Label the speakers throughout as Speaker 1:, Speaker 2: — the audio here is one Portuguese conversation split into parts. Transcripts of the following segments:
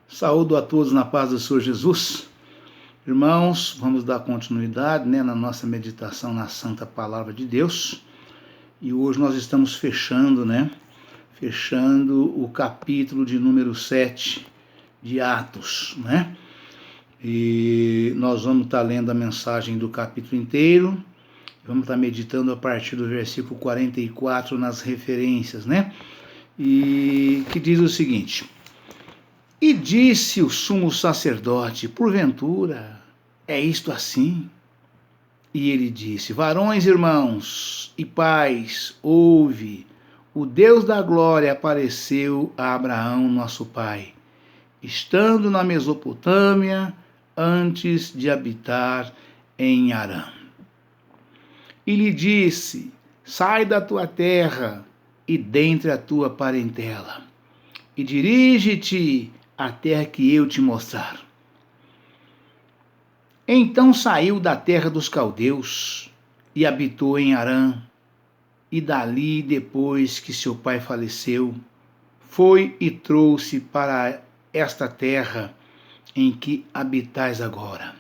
Speaker 1: Saúdo a todos na paz do Senhor Jesus. Irmãos, vamos dar continuidade na nossa meditação na Santa Palavra de Deus. E hoje nós estamos fechando o capítulo de número 7 de Atos, E nós vamos estar lendo a mensagem do capítulo inteiro. Vamos estar meditando a partir do versículo 44 nas referências, E que diz o seguinte: E disse o sumo sacerdote: porventura é isto assim? E ele disse: varões, irmãos e pais, ouve, o Deus da glória apareceu a Abraão, nosso pai, estando na Mesopotâmia, antes de habitar em Harã. E lhe disse: sai da tua terra e dentre a tua parentela, e dirige-te à terra que eu te mostrar. Então saiu da terra dos caldeus e habitou em Harã, e dali, depois que seu pai faleceu, foi e trouxe para esta terra em que habitais agora.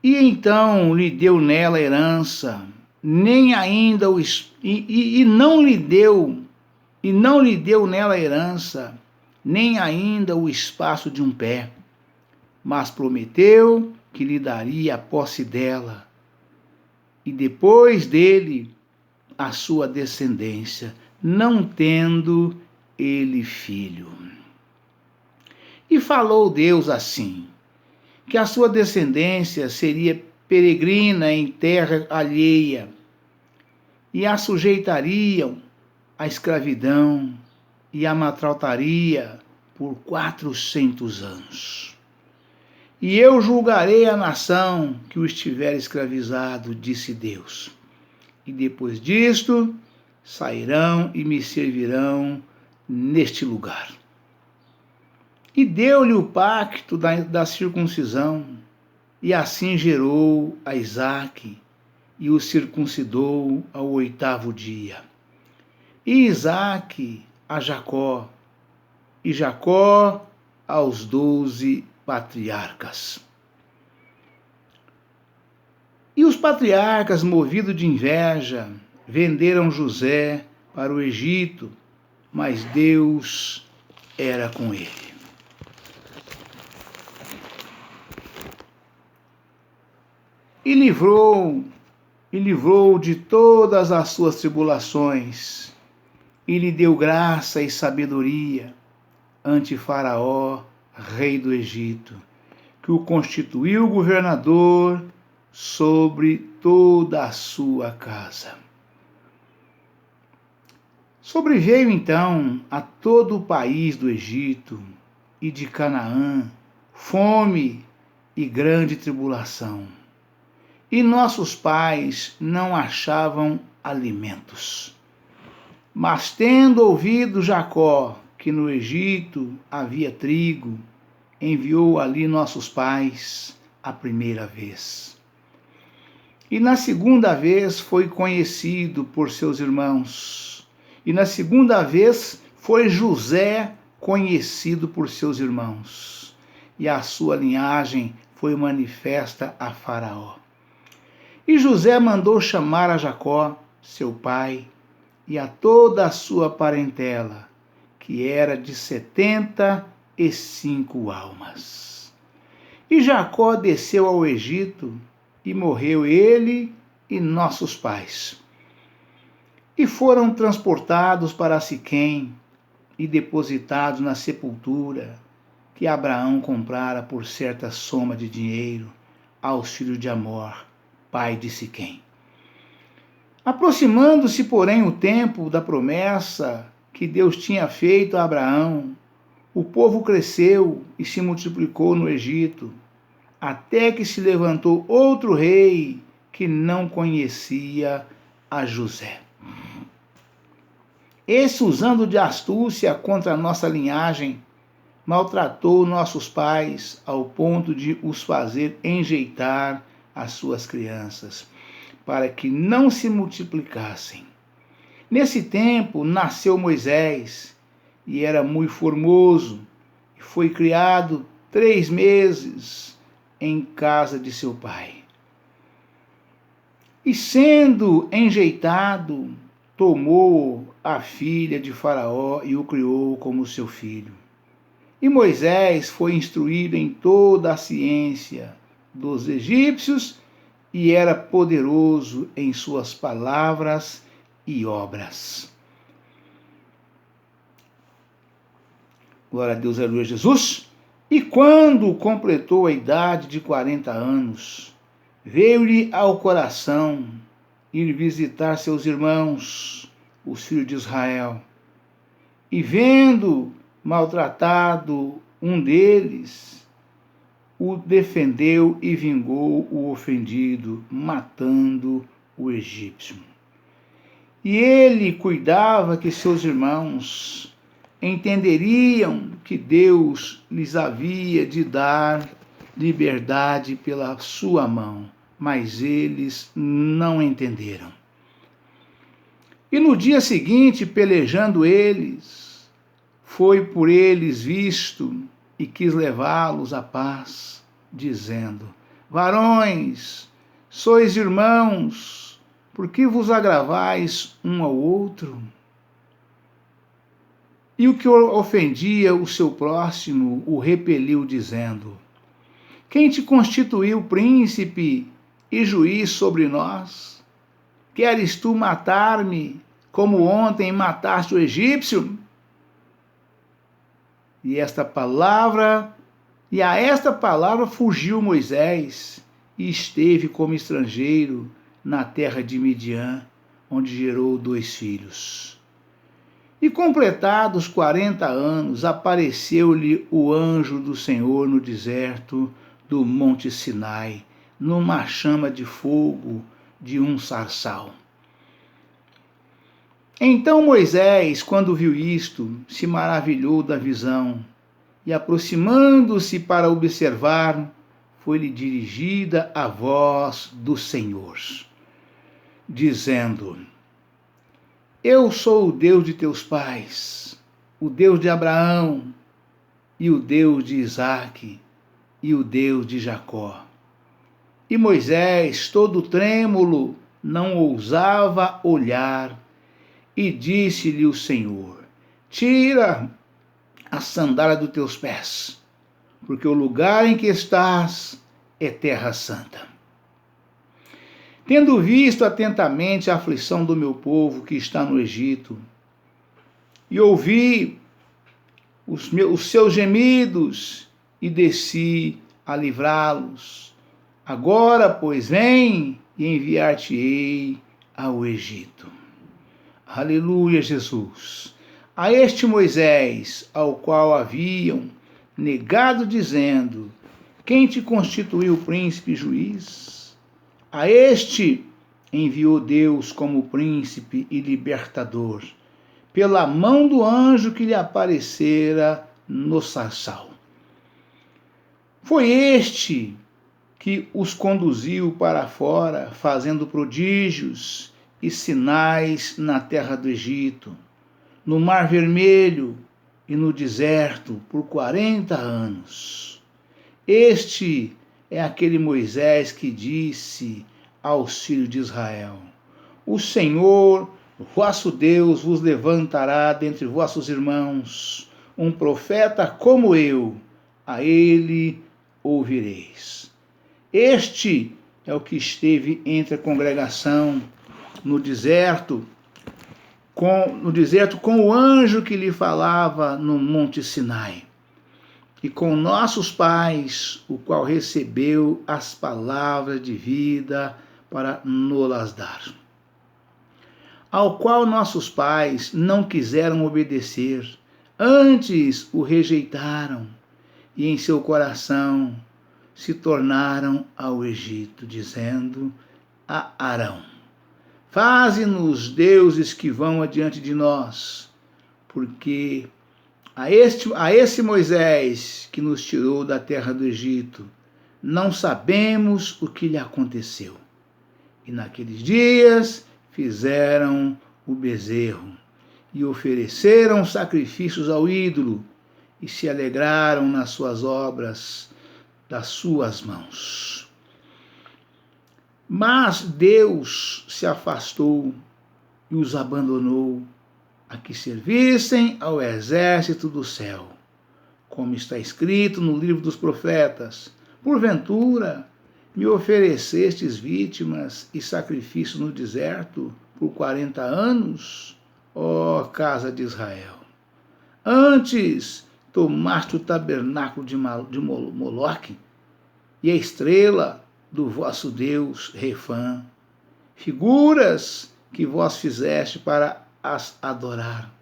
Speaker 1: E então lhe deu nela herança, nem ainda não lhe deu nela herança, nem ainda o espaço de um pé, mas prometeu que lhe daria a posse dela, e depois dele a sua descendência, não tendo ele filho. E falou Deus assim, que a sua descendência seria peregrina em terra alheia, e a sujeitariam à escravidão e a maltrataria por 400 anos. E eu julgarei a nação que o estiver escravizado, disse Deus. E depois disto sairão e me servirão neste lugar. E deu-lhe o pacto da circuncisão, e assim gerou a Isaque, e o circuncidou ao 8º dia. E Isaque a Jacó, e Jacó aos 12 patriarcas. E os patriarcas, movidos de inveja, venderam José para o Egito, mas Deus era com ele. E livrou de todas as suas tribulações, e lhe deu graça e sabedoria ante Faraó, rei do Egito, que o constituiu governador sobre toda a sua casa. Sobreveio então a todo o país do Egito e de Canaã fome e grande tribulação, e nossos pais não achavam alimentos. Mas tendo ouvido Jacó que no Egito havia trigo, enviou ali nossos pais a primeira vez. E na segunda vez foi conhecido por seus irmãos. E na segunda vez foi José conhecido por seus irmãos. E a sua linhagem foi manifesta a Faraó. E José mandou chamar a Jacó, seu pai, e a toda a sua parentela, que era de 75 almas. E Jacó desceu ao Egito, e morreu ele e nossos pais. E foram transportados para Siquém, e depositados na sepultura que Abraão comprara por certa soma de dinheiro aos filhos de Amor, pai de Siquém. Aproximando-se, porém, o tempo da promessa que Deus tinha feito a Abraão, o povo cresceu e se multiplicou no Egito, até que se levantou outro rei que não conhecia a José. Esse, usando de astúcia contra a nossa linhagem, maltratou nossos pais ao ponto de os fazer enjeitar as suas crianças, para que não se multiplicassem. Nesse tempo nasceu Moisés, e era muito formoso, e foi criado 3 meses em casa de seu pai. E sendo enjeitado, tomou a filha de Faraó e o criou como seu filho. E Moisés foi instruído em toda a ciência dos egípcios e era poderoso em suas palavras e obras. Glória a Deus, aleluia, Jesus. E quando completou a idade de 40 anos, veio-lhe ao coração ir visitar seus irmãos, os filhos de Israel. E vendo maltratado um deles, o defendeu e vingou o ofendido, matando o egípcio. E ele cuidava que seus irmãos entenderiam que Deus lhes havia de dar liberdade pela sua mão, mas eles não entenderam. E no dia seguinte, pelejando eles, foi por eles visto e quis levá-los à paz, dizendo: varões, sois irmãos, por que vos agravais um ao outro? E o que ofendia o seu próximo o repeliu, dizendo: quem te constituiu príncipe e juiz sobre nós? Queres tu matar-me, como ontem mataste o egípcio? E a esta palavra fugiu Moisés e esteve como estrangeiro na terra de Midian, onde gerou 2 filhos. E completados 40 anos, apareceu-lhe o anjo do Senhor no deserto do Monte Sinai, numa chama de fogo de um sarçal. Então Moisés, quando viu isto, se maravilhou da visão, e aproximando-se para observar, foi-lhe dirigida a voz do Senhor, dizendo: eu sou o Deus de teus pais, o Deus de Abraão, e o Deus de Isaque, e o Deus de Jacó. E Moisés, todo trêmulo, não ousava olhar, e disse-lhe o Senhor: tira a sandália dos teus pés, porque o lugar em que estás é terra santa. Tendo visto atentamente a aflição do meu povo que está no Egito, e ouvi os seus gemidos, e desci a livrá-los. Agora, pois, vem e enviar-te-ei ao Egito. Aleluia, Jesus. A este Moisés, ao qual haviam negado, dizendo: quem te constituiu príncipe e juiz? A este enviou Deus como príncipe e libertador, pela mão do anjo que lhe aparecera no sarçal. Foi este que os conduziu para fora, fazendo prodígios e sinais na terra do Egito, no Mar Vermelho e no deserto por 40 anos. Este é aquele Moisés que disse aos filhos de Israel: o Senhor, vosso Deus, vos levantará dentre vossos irmãos um profeta como eu, a ele ouvireis. Este é o que esteve entre a congregação no deserto com o anjo que lhe falava no Monte Sinai, e com nossos pais, o qual recebeu as palavras de vida para nos dar, ao qual nossos pais não quiseram obedecer, antes o rejeitaram, e em seu coração se tornaram ao Egito, dizendo a Arão: faze-nos deuses que vão adiante de nós, porque a esse Moisés que nos tirou da terra do Egito, não sabemos o que lhe aconteceu. E naqueles dias fizeram o bezerro, e ofereceram sacrifícios ao ídolo e se alegraram nas suas obras das suas mãos. Mas Deus se afastou e os abandonou a que servissem ao exército do céu, como está escrito no livro dos profetas: porventura me oferecestes vítimas e sacrifícios no deserto por 40 anos, ó casa de Israel. Antes tomaste o tabernáculo de Moloque e a estrela do vosso Deus Refã, figuras que vós fizeste para as adorar.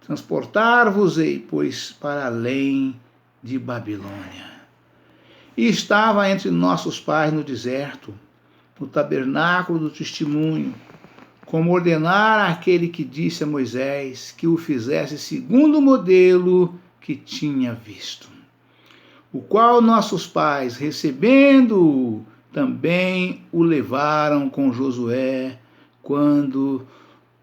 Speaker 1: Transportar-vos-ei, pois, para além de Babilônia. E estava entre nossos pais no deserto, no tabernáculo do testemunho, como ordenar aquele que disse a Moisés que o fizesse segundo o modelo que tinha visto, o qual nossos pais, recebendo-o, também o levaram com Josué, quando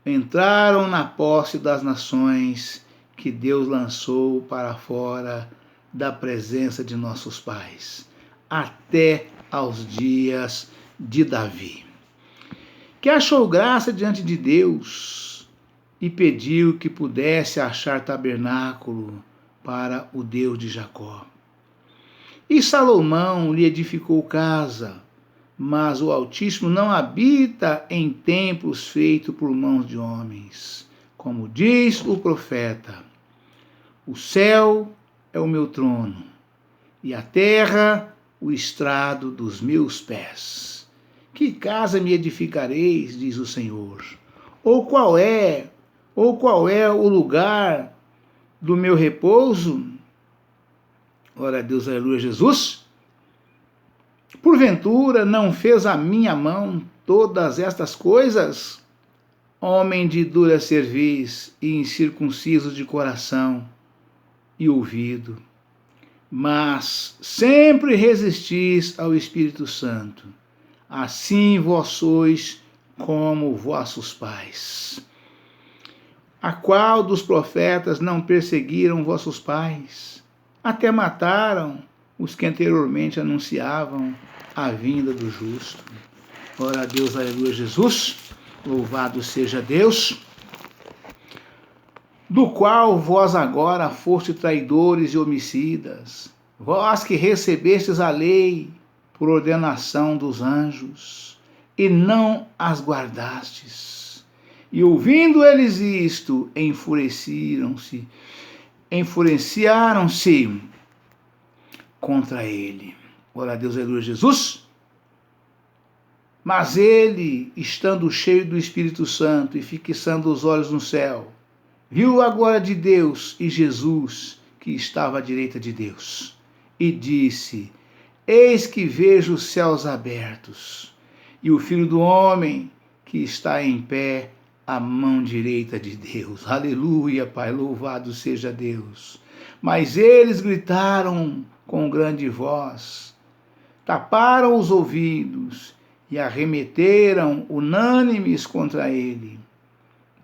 Speaker 1: entraram na posse das nações que Deus lançou para fora da presença de nossos pais, até aos dias de Davi, que achou graça diante de Deus e pediu que pudesse achar tabernáculo para o Deus de Jacó. E Salomão lhe edificou casa, mas o Altíssimo não habita em templos feitos por mãos de homens, como diz o profeta: o céu é o meu trono, e a terra o estrado dos meus pés. Que casa me edificareis, diz o Senhor? Ou qual é o lugar do meu repouso? Glória a Deus, aleluia, Jesus. Porventura não fez a minha mão todas estas coisas? Homem de dura cerviz e incircunciso de coração e ouvido, mas sempre resistis ao Espírito Santo. Assim vós sois como vossos pais. A qual dos profetas não perseguiram vossos pais? Até mataram os que anteriormente anunciavam a vinda do justo. Glória a Deus, aleluia, Jesus. Louvado seja Deus, do qual vós agora foste traidores e homicidas, vós que recebestes a lei por ordenação dos anjos, e não as guardastes. E ouvindo eles isto, enfureciaram-se contra ele. Glória a Deus, aleluia, Jesus. Mas ele, estando cheio do Espírito Santo e fixando os olhos no céu, viu a glória de Deus e Jesus, que estava à direita de Deus, e disse: eis que vejo os céus abertos, e o Filho do Homem que está em pé à mão direita de Deus. Aleluia, Pai, louvado seja Deus. Mas eles gritaram com grande voz, taparam os ouvidos e arremeteram unânimes contra ele,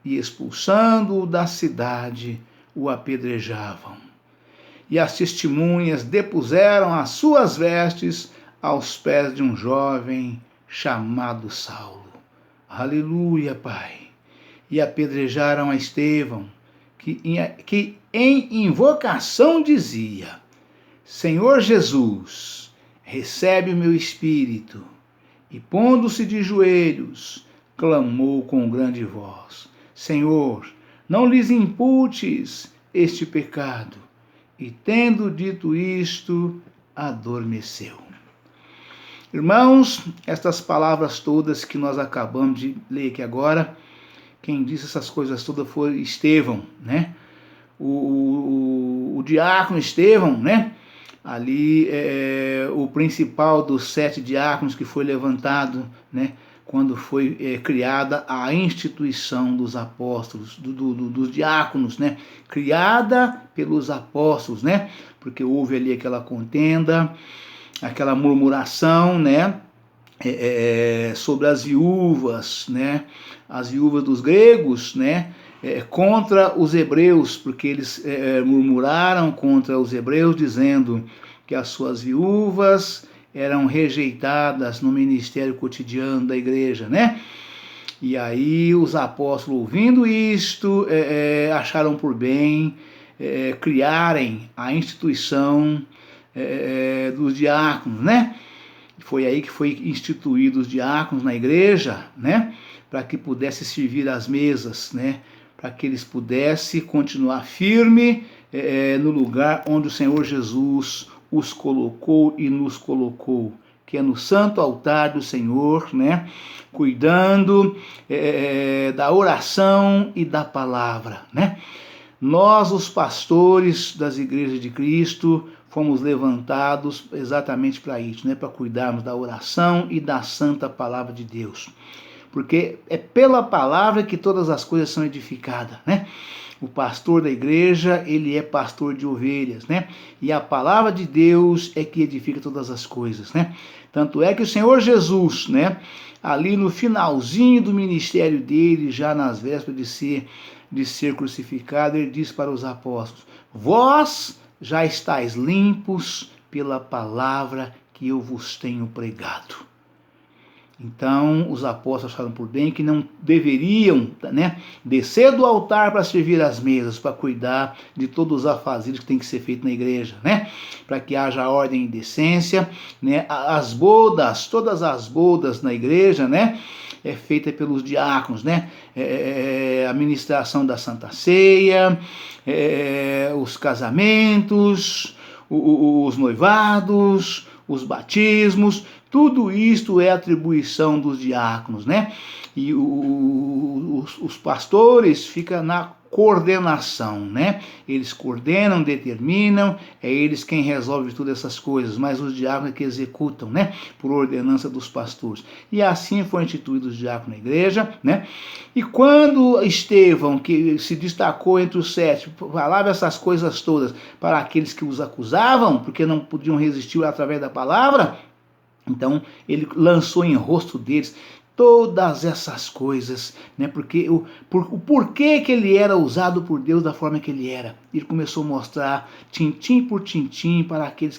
Speaker 1: e expulsando-o da cidade, o apedrejavam. E as testemunhas depuseram as suas vestes aos pés de um jovem chamado Saulo. Aleluia, Pai. E apedrejaram a Estevão, que em invocação dizia: Senhor Jesus, recebe o meu espírito. E pondo-se de joelhos, clamou com grande voz: Senhor, não lhes imputes este pecado. E tendo dito isto, adormeceu. Irmãos, estas palavras todas que nós acabamos de ler aqui agora, quem disse essas coisas todas foi Estevão, né? O diácono Estevão, né? Ali o principal dos 7 diáconos que foi levantado, né? Quando foi criada a instituição dos apóstolos, dos diáconos, né? Criada pelos apóstolos, né? Porque houve ali aquela contenda, aquela murmuração, né? Sobre as viúvas, né? As viúvas dos gregos, né? contra os hebreus, porque eles murmuraram contra os hebreus, dizendo que as suas viúvas eram rejeitadas no ministério cotidiano da igreja, né? E aí os apóstolos, ouvindo isto, acharam por bem criarem a instituição dos diáconos, né? Foi aí que foi instituído os diáconos na igreja, né? Para que pudesse servir às mesas, né? Para que eles pudessem continuar firme no lugar onde o Senhor Jesus os colocou e nos colocou, que é no santo altar do Senhor, né? Cuidando da oração e da palavra, né? Nós, os pastores das igrejas de Cristo, fomos levantados exatamente para isso, né? Para cuidarmos da oração e da santa palavra de Deus. Porque é pela palavra que todas as coisas são edificadas, né? O pastor da igreja, ele é pastor de ovelhas, né? E a palavra de Deus é que edifica todas as coisas, né? Tanto é que o Senhor Jesus, né? Ali no finalzinho do ministério dele, já nas vésperas de ser crucificado, ele disse para os apóstolos: vós já estáis limpos pela palavra que eu vos tenho pregado. Então, os apóstolos acharam por bem que não deveriam, né, descer do altar para servir às mesas, para cuidar de todos os afazeres que tem que ser feito na igreja, né? Para que haja ordem e decência, né? As bodas, todas as bodas na igreja, né? É feita pelos diáconos, né? A ministração da Santa Ceia, os casamentos, os noivados, os batismos, tudo isto é atribuição dos diáconos, né? E os pastores ficam na coordenação, né? Eles coordenam, determinam, é eles quem resolve todas essas coisas, mas os diáconos é que executam, né? Por ordenança dos pastores. E assim foi instituído os diáconos na igreja, né? E quando Estevão, que se destacou entre os 7, falava essas coisas todas para aqueles que os acusavam, porque não podiam resistir através da palavra, então ele lançou em rosto deles todas essas coisas, né? Porque o porquê que ele era usado por Deus da forma que ele era. Ele começou a mostrar tintim por tintim para aqueles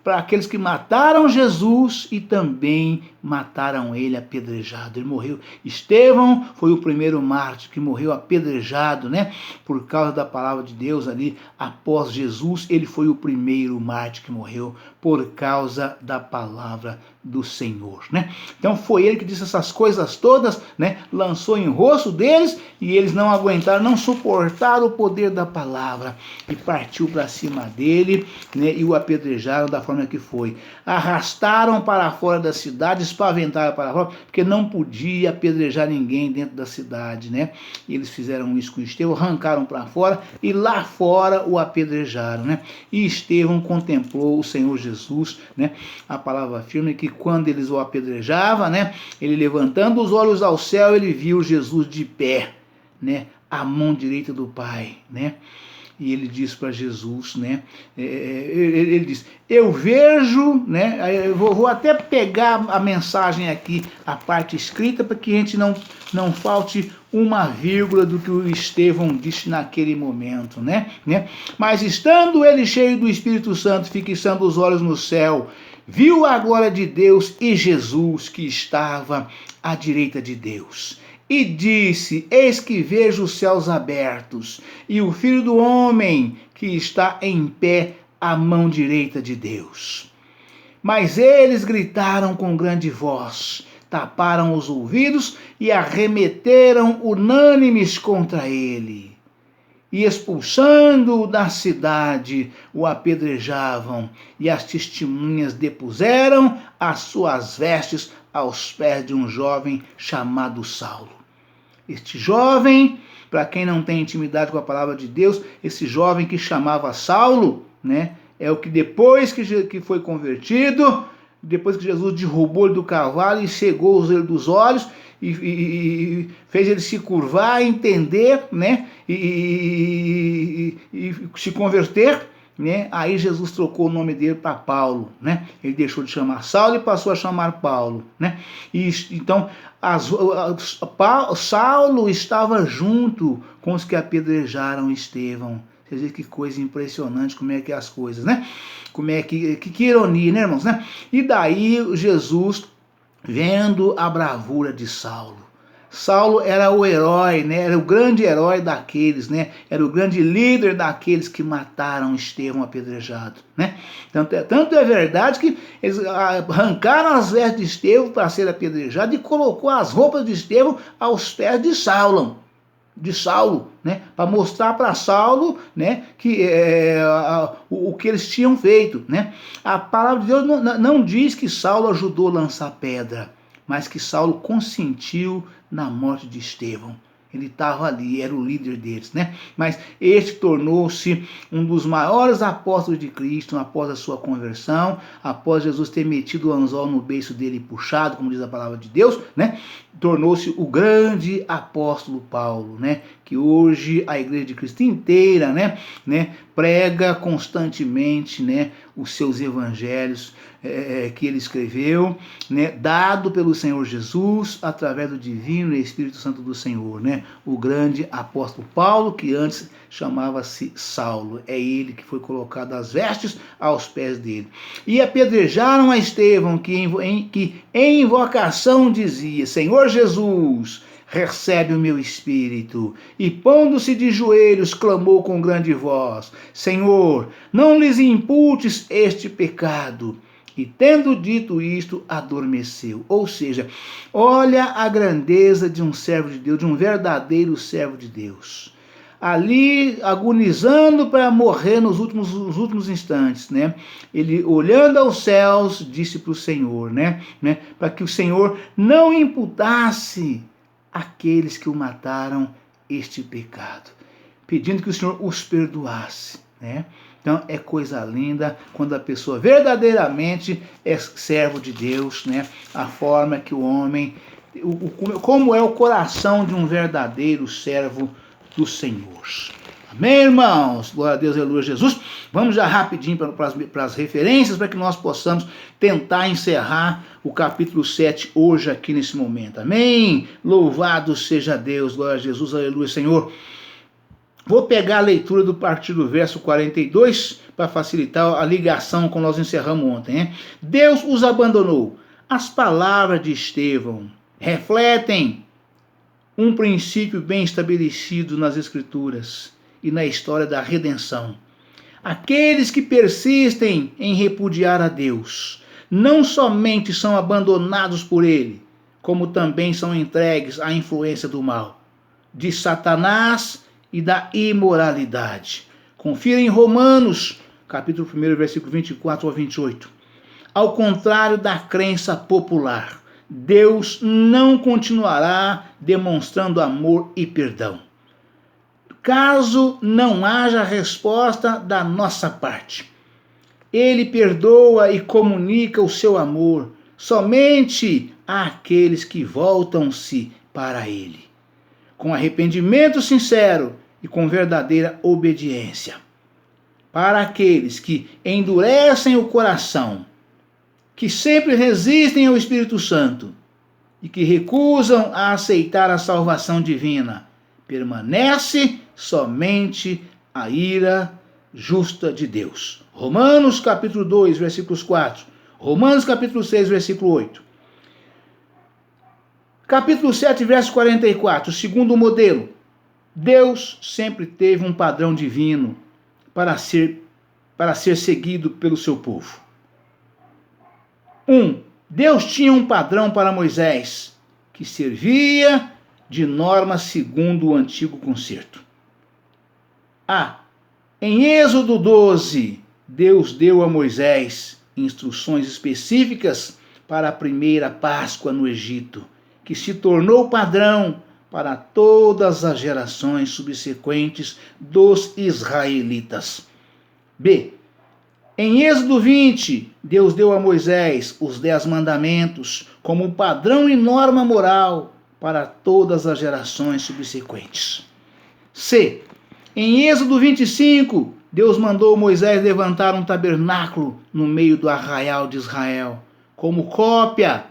Speaker 1: para aqueles que mataram Jesus e também mataram ele apedrejado. Ele morreu. Estevão foi o primeiro mártir que morreu apedrejado, né? Por causa da palavra de Deus ali após Jesus, ele foi o primeiro mártir que morreu por causa da palavra do Senhor, né? Então foi ele que disse essas coisas todas, né? Lançou em rosto deles e eles não aguentaram, não suportaram o poder da palavra e partiu para cima dele, né? E o apedrejaram da forma que foi. Arrastaram para fora da cidade, espaventaram para fora, porque não podia apedrejar ninguém dentro da cidade, né? E eles fizeram isso com Estevão, arrancaram para fora e lá fora o apedrejaram, né? E Estevão contemplou o Senhor Jesus, né? A palavra afirma que quando eles o apedrejavam, né? Ele levantando os olhos ao céu, ele viu Jesus de pé, né? À mão direita do Pai, né? E ele diz para Jesus, né? Ele diz: eu vejo, né? Eu vou até pegar a mensagem aqui, a parte escrita, para que a gente não falte uma vírgula do que o Estevão disse naquele momento, né? Mas estando ele cheio do Espírito Santo, fixando os olhos no céu, viu a glória de Deus e Jesus que estava à direita de Deus. E disse: eis que vejo os céus abertos e o Filho do Homem que está em pé à mão direita de Deus. Mas eles gritaram com grande voz, taparam os ouvidos e arremeteram unânimes contra ele. E expulsando-o da cidade, o apedrejavam, e as testemunhas depuseram as suas vestes aos pés de um jovem chamado Saulo. Este jovem, para quem não tem intimidade com a palavra de Deus, esse jovem que chamava Saulo, né, é o que depois que foi convertido, depois que Jesus derrubou ele do cavalo e cegou ele dos olhos, e fez ele se curvar, entender, né, e se converter, né? Aí Jesus trocou o nome dele para Paulo, né? Ele deixou de chamar Saulo e passou a chamar Paulo, né? E então Saulo estava junto com os que apedrejaram Estevão. Você vê que coisa impressionante, como é que é as coisas, né? Como é que ironia, né, irmãos, né? E daí Jesus, vendo a bravura de Saulo. Saulo era o herói, né? Era o grande herói daqueles, né? Era o grande líder daqueles que mataram Estevão apedrejado, né? Tanto é verdade que eles arrancaram as vestes de Estevão para ser apedrejado e colocou as roupas de Estevão aos pés de Saulo, né, para mostrar para Saulo, né, que o que eles tinham feito, né? A palavra de Deus não diz que Saulo ajudou a lançar pedra, mas que Saulo consentiu na morte de Estevão. Ele estava ali, era o líder deles, né? Mas este tornou-se um dos maiores apóstolos de Cristo após a sua conversão, após Jesus ter metido o anzol no beiço dele e puxado, como diz a palavra de Deus, né? Tornou-se o grande apóstolo Paulo, né? Que hoje a igreja de Cristo inteira, né, prega constantemente, né, os seus evangelhos que ele escreveu, né, dado pelo Senhor Jesus através do divino Espírito Santo do Senhor, né? O grande apóstolo Paulo, que antes chamava-se Saulo. É ele que foi colocado as vestes aos pés dele. E apedrejaram a Estevão, que em invocação dizia: Senhor Jesus, recebe o meu espírito. E pondo-se de joelhos, clamou com grande voz: Senhor, não lhes imputes este pecado. E tendo dito isto, adormeceu. Ou seja, olha a grandeza de um servo de Deus, de um verdadeiro servo de Deus. Ali, agonizando para morrer nos últimos instantes, né? Ele, olhando aos céus, disse para o Senhor, né? Para que o Senhor não imputasse àqueles que o mataram este pecado, pedindo que o Senhor os perdoasse, né? Então é coisa linda quando a pessoa verdadeiramente é servo de Deus, né? A forma que o homem, como é o coração de um verdadeiro servo do Senhor. Amém, irmãos? Glória a Deus, aleluia, Jesus. Vamos já rapidinho para as referências, para que nós possamos tentar encerrar o capítulo 7 hoje aqui nesse momento. Amém? Louvado seja Deus, glória a Jesus, aleluia, Senhor. Vou pegar a leitura do partir do verso 42 para facilitar a ligação como nós encerramos ontem, né? Deus os abandonou. As palavras de Estevão refletem um princípio bem estabelecido nas Escrituras e na história da redenção. Aqueles que persistem em repudiar a Deus não somente são abandonados por Ele, como também são entregues à influência do mal, de Satanás e da imoralidade. Confira em Romanos, capítulo 1, versículo 24 ao 28. Ao contrário da crença popular, Deus não continuará demonstrando amor e perdão, caso não haja resposta da nossa parte. Ele perdoa e comunica o seu amor somente àqueles que voltam-se para Ele, com arrependimento sincero e com verdadeira obediência. Para aqueles que endurecem o coração, que sempre resistem ao Espírito Santo e que recusam a aceitar a salvação divina, permanece somente a ira justa de Deus. Romanos capítulo 2, versículos 4. Romanos capítulo 6, versículo 8. Capítulo 7, verso 44, o segundo modelo. Deus sempre teve um padrão divino para ser seguido pelo seu povo. 1. Deus tinha um padrão para Moisés, que servia de norma segundo o antigo concerto. Em Êxodo 12, Deus deu a Moisés instruções específicas para a primeira Páscoa no Egito, que se tornou padrão para todas as gerações subsequentes dos israelitas. B. Em Êxodo 20, Deus deu a Moisés os 10 mandamentos como padrão e norma moral para todas as gerações subsequentes. C. Em Êxodo 25, Deus mandou Moisés levantar um tabernáculo no meio do arraial de Israel, como cópia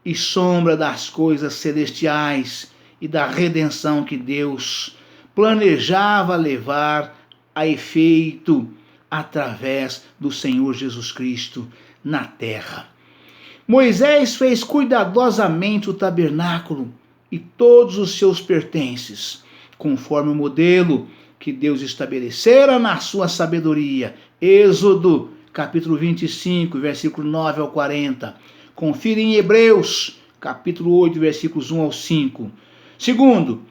Speaker 1: e sombra das coisas celestiais e da redenção que Deus planejava levar a efeito através do Senhor Jesus Cristo na terra. Moisés fez cuidadosamente o tabernáculo e todos os seus pertences, conforme o modelo que Deus estabelecera na sua sabedoria. Êxodo, capítulo 25, versículo 9 ao 40. Confira em Hebreus, capítulo 8, versículos 1 ao 5. Segundo,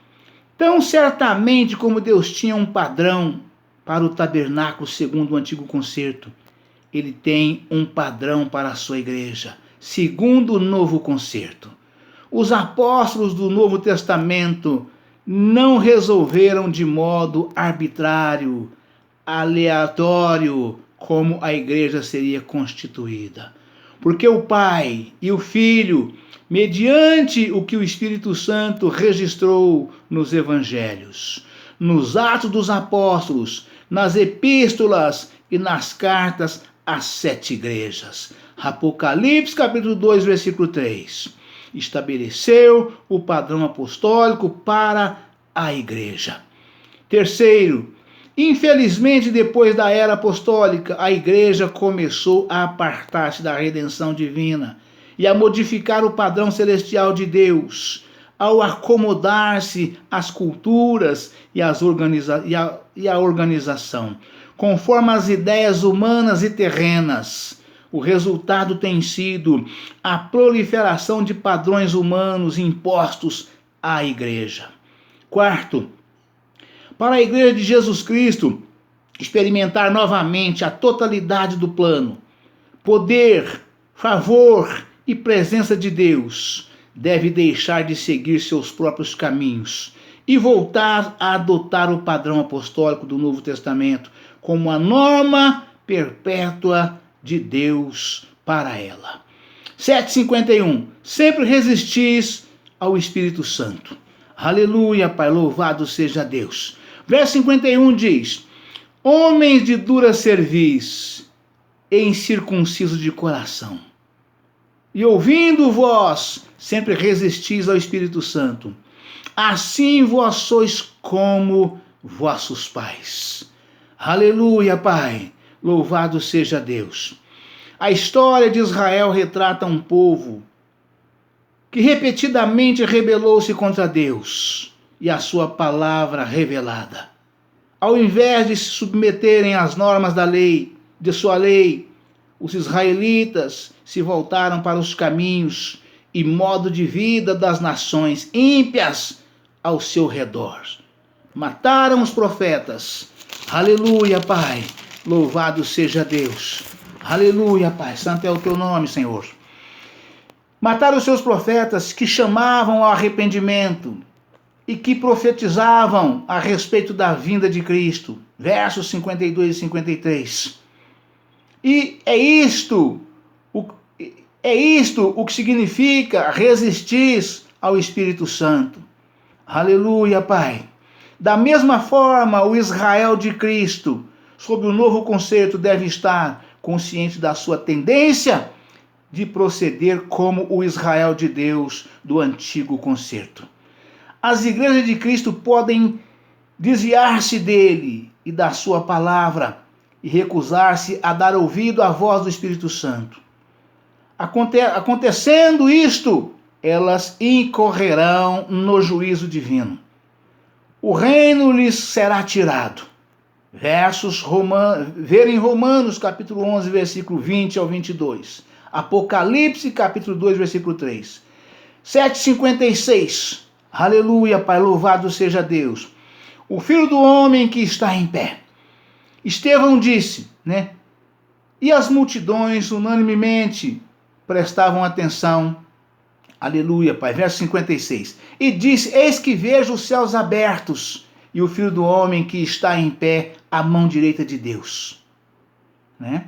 Speaker 1: tão certamente como Deus tinha um padrão para o tabernáculo segundo o antigo concerto, ele tem um padrão para a sua igreja, segundo o novo concerto. Os apóstolos do Novo Testamento não resolveram de modo arbitrário, aleatório, como a igreja seria constituída. Porque o Pai e o Filho, mediante o que o Espírito Santo registrou nos evangelhos, nos Atos dos Apóstolos, nas epístolas e nas cartas às 7 igrejas. Apocalipse, capítulo 2, versículo 3. Estabeleceu o padrão apostólico para a igreja. Terceiro, infelizmente, depois da era apostólica, a igreja começou a apartar-se da redenção divina e a modificar o padrão celestial de Deus, ao acomodar-se às culturas e a organização, conforme as ideias humanas e terrenas. O resultado tem sido a proliferação de padrões humanos impostos à igreja. Quarto, para a igreja de Jesus Cristo experimentar novamente a totalidade do plano, poder, favor e presença de Deus, deve deixar de seguir seus próprios caminhos e voltar a adotar o padrão apostólico do Novo Testamento como a norma perpétua de Deus para ela. 7:51. Sempre resistis ao Espírito Santo. Aleluia, Pai, louvado seja Deus. Verso 51 diz: homens de dura cerviz e incircuncisos de coração, e ouvindo vós, sempre resistis ao Espírito Santo. Assim vós sois como vossos pais. Aleluia, Pai. Louvado seja Deus. A história de Israel retrata um povo que repetidamente rebelou-se contra Deus e a sua palavra revelada. Ao invés de se submeterem às normas da lei, de sua lei, os israelitas se voltaram para os caminhos e modo de vida das nações ímpias ao seu redor. Mataram os profetas. Aleluia, Pai. Louvado seja Deus. Aleluia, Pai. Santo é o teu nome, Senhor. Mataram os seus profetas que chamavam ao arrependimento e que profetizavam a respeito da vinda de Cristo. Versos 52 e 53. E é isto o que significa resistir ao Espírito Santo. Aleluia, Pai. Da mesma forma, o Israel de Cristo, sob o novo concerto, deve estar consciente da sua tendência de proceder como o Israel de Deus do antigo concerto. As igrejas de Cristo podem desviar-se dele e da sua palavra e recusar-se a dar ouvido à voz do Espírito Santo. Acontecendo isto, elas incorrerão no juízo divino. O reino lhes será tirado. Ver em Romanos, capítulo 11, versículo 20 ao 22. Apocalipse, capítulo 2, versículo 3. 7:56. Aleluia, Pai, louvado seja Deus. O Filho do Homem que está em pé. Estevão disse, né? E as multidões unanimemente prestavam atenção. Aleluia, Pai. Verso 56. E disse: eis que vejo os céus abertos e o Filho do Homem que está em pé à mão direita de Deus. Né?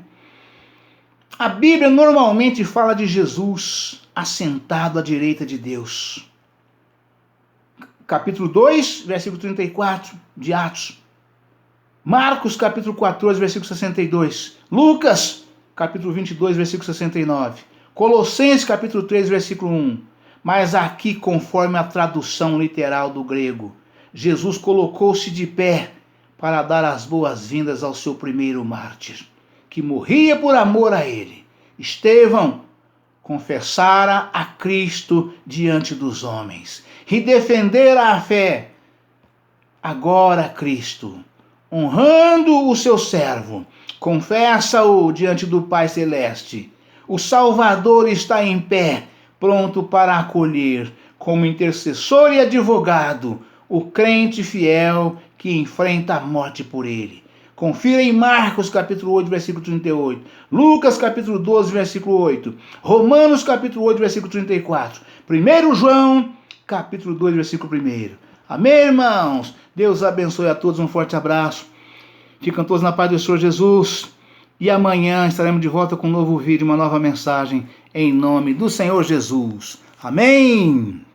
Speaker 1: A Bíblia normalmente fala de Jesus assentado à direita de Deus. Capítulo 2, versículo 34 de Atos. Marcos capítulo 14, versículo 62. Lucas capítulo 22, versículo 69. Colossenses capítulo 3, versículo 1. Mas aqui, conforme a tradução literal do grego, Jesus colocou-se de pé para dar as boas-vindas ao seu primeiro mártir, que morria por amor a ele. Estevão confessara a Cristo diante dos homens e defendera a fé. Agora Cristo, honrando o seu servo, confessa-o diante do Pai Celeste. O Salvador está em pé, pronto para acolher, como intercessor e advogado, o crente fiel que enfrenta a morte por ele. Confira em Marcos capítulo 8, versículo 38, Lucas capítulo 12, versículo 8, Romanos capítulo 8, versículo 34, 1 João capítulo 2, versículo 1. Amém, irmãos? Deus abençoe a todos, um forte abraço. Ficam todos na paz do Senhor Jesus. E amanhã estaremos de volta com um novo vídeo, uma nova mensagem, em nome do Senhor Jesus. Amém!